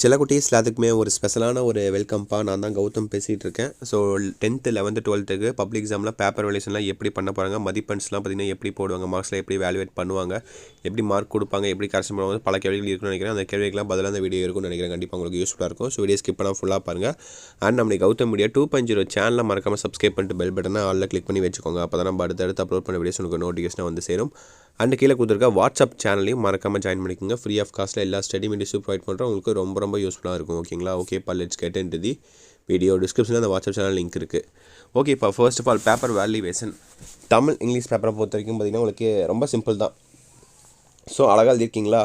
சில குட்டீஸ் எல்லாத்துக்குமே ஒரு ஸ்பெஷலான ஒரு வெல்கம்ப்பா. நான் தான் கௌதம் பேசிகிட்டு இருக்கேன். ஸோ 10th 11th 12த்துக்கு பப்ளிக் எக்ஸாமில் பேப்பர் வேல்யூஷன்லாம் எப்படி பண்ண போகிறாங்க, மதிப்பெண்ஸ்லாம் பார்த்திங்கன்னா எப்படி போடுவாங்க, மார்க்ஸில் எப்படி வேல்யூவேட் பண்ணுவாங்க, எப்படி மார்க் கொடுப்பாங்க, எப்படி கரெக்ஷன் பண்ணுவாங்க, பல கேள்விகள் இருக்குன்னு நினைக்கிறேன். அந்த கேள்விக்கெல்லாம் பதிலாக அந்த வீடியோ இருக்கும்னு நினைக்கிறேன். கண்டிப்பாக உங்களுக்கு யூஸ்ஃபுல்லாக இருக்கும். ஸோ வீடியோ ஸ்கிப் பண்ணால் ஃபுல்லாக பாருங்கள். அண்ட் நம்மளுடைய கௌதம் மீடியா 2.0 சேனலில் மறக்காமல் சப்ஸ்கிரைப் பண்ணிட்டு பெல் பட்டனை ஆலில் கிளிக் பண்ணி வச்சுக்கோங்க. அப்போ தான் நம்ம அடுத்தடுத்து அப்லோட் பண்ண வீடியோஸ் உங்களுக்கு நோட்டிஃபிகேஷன் வந்து சேரும். அண்ட் கீழே கொடுத்துருக்க வாட்ஸ்அப் சேனலையும் மறக்காமல் ஜாயின் பண்ணிக்கோங்க. ஃப்ரீ ஆஃப் காஸ்ட்டில் எல்லா ஸ்டடி மெட்டீரியல்ஸும் ப்ரொவைட் பண்ணுறோம். உங்களுக்கு ரொம்ப யூஸ்ஃபுல்லாக இருக்கும். ஓகேங்களா? ஓகேப்பா, let's get into the video. டிஸ்கிரிப்ஷனில் அந்த வாட்ஸ்அப் சேனல் லிங்க் இருக்குது. ஓகேப்பா, first of all paper valuation Tamil English பேப்பரை பொறுத்த வரைக்கும் பார்த்திங்கன்னா உங்களுக்கு ரொம்ப சிம்பிள் தான். ஸோ அழகாக எழுதியிருக்கீங்களா?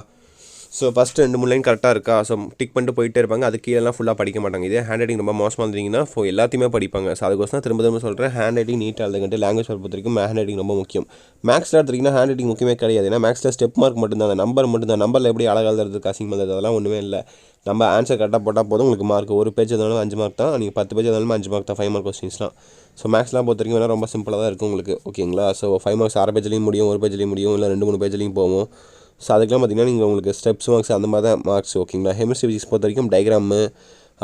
ஸோ ஃபஸ்ட்டு 2-3 லைன் கரெக்டாக இருக்கா? ஸோ டிக் பண்ணிட்டு போயிட்டே இருப்பாங்க. அது கீழெல்லாம் ஃபுல்லாக படிக்க மாட்டாங்க. இதே ஹேண்ட் ரைட்டிங் ரொம்ப மோசமாக இருந்தீங்கன்னா எல்லாத்தையுமே படிப்பாங்க. ஸோ அதுக்கோசம் திரும்ப சொல்கிறேன், ஹேண்ட் ரைட்டிங் நீட்டாக எழுதுங்கட்டு. லாங்குவேஜ் பொறுத்த வரைக்கும் ஹேண்ட் ரைட்டிங் ரொம்ப முக்கியம். மேக்ஸில் எடுத்துட்டிங்கன்னா ஹேண்ட் ரைட்டிங் முக்கியமே கிடையாது. ஏன்னா மேக்ஸில் ஸ்டெப் மார்க் மட்டும்தான், அந்த நம்பர் மட்டும்தான். நம்பரில் எப்படி அழகாக எழுதுறதுக்கு அசிங்கம் எழுதுறது அதெல்லாம் ஒன்றுமே இல்லை. நம்ம ஆன்சர் கரெக்டாக போட்டால் போதும். உங்களுக்கு மார்க் ஒரு பேஜ் இருந்தாலும் 5 மார்க் தான். நீங்கள் 10 பேஜ் இருந்தாலும் 5 மார்க் தான். 5 மார்க் கொஸ்டின்ஸ்லாம். ஸோ மேக்ஸ்லாம் பொறுத்த வரைக்கும் வேணால் ரொம்ப சிம்பிளாக தான் இருக்கும் உங்களுக்கு. ஓகேங்களா? ஸோ 5 மார்க்ஸ் 6 பேஜ்லேயும் முடியும், ஒரு பேஜ்லேயும் முடியும், இல்லை 2-3 பேஜ்லேயும் போகும். ஸோ அதுக்கெலாம் பார்த்திங்கன்னா நீங்கள் உங்களுக்கு ஸ்டெப்ஸ் மார்க்ஸ் அந்த மாதிரி தான் மார்க்ஸ். ஓகேங்களா? கெமிஸ்ட்ரி ஃபிசிக்ஸ் பொறுத்த வரைக்கும் டயக்ராமு,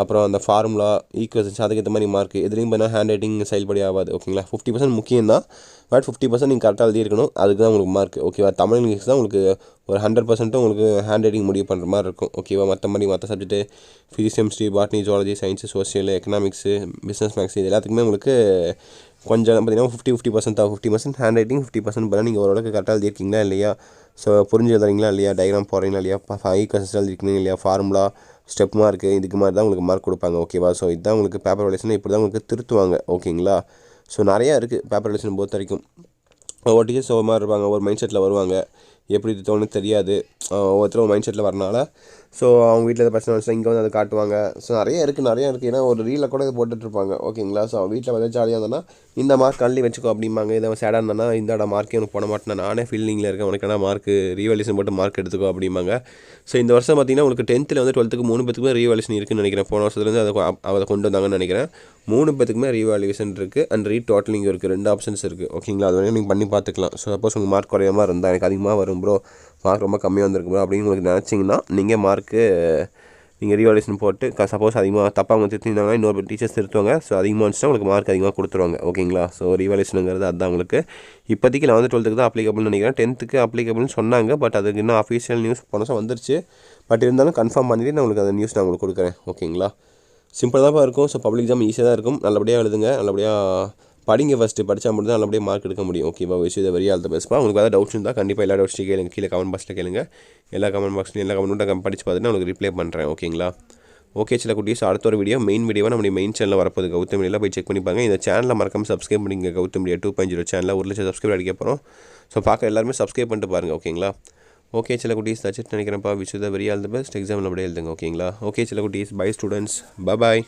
அப்புறம் அந்த ஃபார்முலா, ஈக்குவேஷன்ஸ், அதுக்கேற்ற மாதிரி மார்க். எதுலேயும் பார்த்தீங்கன்னா ஹேண்ட் ரைட்டிங் செயல்படி ஆகாது. ஓகேங்களா? 50% முக்கியம் தான். பட் 50% நீங்கள் கரெக்டாக எழுதியிருக்கணும். அதுக்கு தான் உங்களுக்கு மார்க். ஓகேவா? தமிழ் இங்கிலீஷ் தான் உங்களுக்கு ஒரு 100% உங்களுக்கு ஹேண்ட் ரைட்டிங் முடிவு பண்ணுற மாதிரி இருக்கும். ஓகேவா? மற்ற subject physics, chemistry, botany, zoology, science, social, economics, business maths இது எல்லாத்துக்குமே உங்களுக்கு கொஞ்சம் பார்த்திங்கன்னா 50% தான். 50% ஹேண்ட் ரைட்டிங், 50% பண்ணால் நீங்கள் ஓரளவுக்கு கரெக்டாக எழுதியிருக்கீங்களா இல்லையா? ஸோ புரிஞ்சு எழுதுறீங்களா இல்லையா? டயக்ராம் போடுறீங்களா இல்லையா? ஈக்குவேஷன்ஸ் எழுதிருக்கீங்களா இல்லையா? ஃபார்முலா, ஸ்டெப் மார்க்கு, இதுக்கு மாதிரி தான் உங்களுக்கு மார்க் கொடுப்பாங்க. ஓகேவா? ஸோ இதுதான் உங்களுக்கு பேப்பர் வேல்யூஷன். இப்படி தான் உங்களுக்கு திருத்துவாங்க. ஓகேங்களா? ஸோ நிறையா இருக்குது பேப்பர் வேல்யூஷன் பொறுத்த வரைக்கும். ஒவ்வொரு டீச்சர்ஸ் ஒவ்வொரு மாதிரி இருப்பாங்க, ஒரு மைண்ட் செட்டில் வருவாங்க. எப்படி இது தோணுன்னு தெரியாது. ஒவ்வொருத்தரும் ஒரு மைண்ட் செட்டில் வரனால ஸோ அவங்க வீட்டில் எதாவது பிரச்சனை வச்சுன்னா இங்கே வந்து அதை காட்டுவாங்க. ஸோ நிறைய இருக்குது. ஏன்னா ஒரு ரீலில் கூட இது போட்டுட்ருப்பாங்க. ஓகேங்களா? ஸோ அவங்க வீட்டில் வந்து ஜாலியாக இருந்தோன்னா இந்த மார்க் கல்வி வச்சுக்கோ அப்படிம்பாங்க. இதை சேடாக இருந்தோன்னா இந்தாட மார்க்கே உனக்கு போட மாட்டேன், நானே ஃபீல்டிங்கில் இருக்கேன், உனக்கு என்ன மார்க்கு ரீவேல்யூஷன் போட்டு மார்க் எடுத்துக்கோ அப்படிம்பாங்க. ஸோ இந்த வருஷம் பார்த்திங்கன்னா உங்களுக்கு 10th 12th 3 பேத்துக்குமே ரீவேல்யூஷன் இருக்குதுன்னு நினைக்கிறேன். போன வருஷத்துலேருந்து அதை கொண்டு வந்தாங்கன்னு நினைக்கிறேன். 3 பேத்துக்குமே ரீவேல்யூஷன் இருக்குது அண்ட் ரீடோட்டலிங் இருக்குது. 2 ஆப்ஷன்ஸ் இருக்குது. ஓகேங்களா? அது வரைக்கும் நீங்கள் பண்ணி பார்த்துக்கலாம். ஸோ சப்போஸ் உங்களுக்கு மார்க் குறைய மாதிரி இருந்தால் எனக்கு அதிகமாக வரும் ப்ரோ, மார்க் ரொம்ப கம்மியாக வந்திருக்கு ப்ரோ அப்படின்னு உங்களுக்கு நினச்சிங்கன்னா நீங்கள் மார்க்கு நீங்கள் ரீவேல்யூஷன் போட்டு சப்போஸ் அதிகமாக தப்பாக அவங்க திருத்திருந்தாங்கன்னா இன்னொரு டீச்சர்ஸ் திருத்துவாங்க. ஸோ அதிகமாக வந்துச்சுன்னா உங்களுக்கு மார்க் அதிகமாக கொடுத்துருவாங்க. ஓகேங்களா? ஸோ ரீவேல்யூஷனுங்கிறது அதுதான் உங்களுக்கு இப்போதைக்கு 11th 12th தான் அப்ளிகபிள்னு நினைக்கிறேன். 10th அப்ளிகபிள்னு சொன்னாங்க. பட் அதுக்கு இன்னும் அஃபீஷியல் நியூஸ் போன வருஷம் வந்துருச்சு. பட் இருந்தாலும் கன்ஃபார்ம் பண்ணிவிட்டு நான் உங்களுக்கு அந்த நியூஸ் நான் உங்களுக்கு கொடுக்குறேன். ஓகேங்களா? சிம்பிளாக தான் இருக்கும். ஸோ பப்ளிக் எக்ஸாம் ஈஸியாக தான் இருக்கும். நல்லபடியாக எழுதுங்க, நல்லபடியாக படிங்க. ஃபஸ்ட்டு படித்தா மட்டும் தான் நல்லபடியாக மார்க் எடுக்க முடியும். ஓகேவா? விஷயம் இதை வெரி ஆல் த பெஸ்ட்பா. உங்களுக்கு ஏதாவது டவுட்ஸ் இருந்தால் கண்டிப்பாக எல்லா டவுட்ஸையும் கேளுங்க. கீழே கமெண்ட் பாக்ஸில் கேளுங்க. எல்லா கமெண்ட் பாக்ஸ்லையும் படித்து பார்த்துட்டு நான் உங்களுக்கு ரிப்ளை பண்ணுறேன். ஓகேங்களா? ஓகே சில குட்டீஸ், அடுத்த ஒரு மெயின் வீடியோவாக நம்மளுடைய மெயின் சேனலில் வரப்போது கௌதம் மீடியாவில் போய் செக் பண்ணிப்பாங்க. இந்த சேனலில் மறக்காமல் சப்ஸ்கிரைப் பண்ணிங்க. கௌதம் மீடியா 2.0 சேனலில் 1 லட்சம் சப்ஸ்கிரைப் அடிக்க போகிறோம். ஸோ பார்க்க எல்லாருமே சப்ஸ்கிரைப் பண்ணிட்டு பாருங்கள். ஓகேங்களா? ஓகே சில குட்டீஸ், தச்சிட்டு நினைக்கிறேன்ப்பா. Wish the very all the best. எக்ஸாமில் அப்படியே எழுதுங்க. ஓகேங்களா? ஓகே சில குட்டீஸ், பை ஸ்டூடெண்ட்ஸ், பாய்.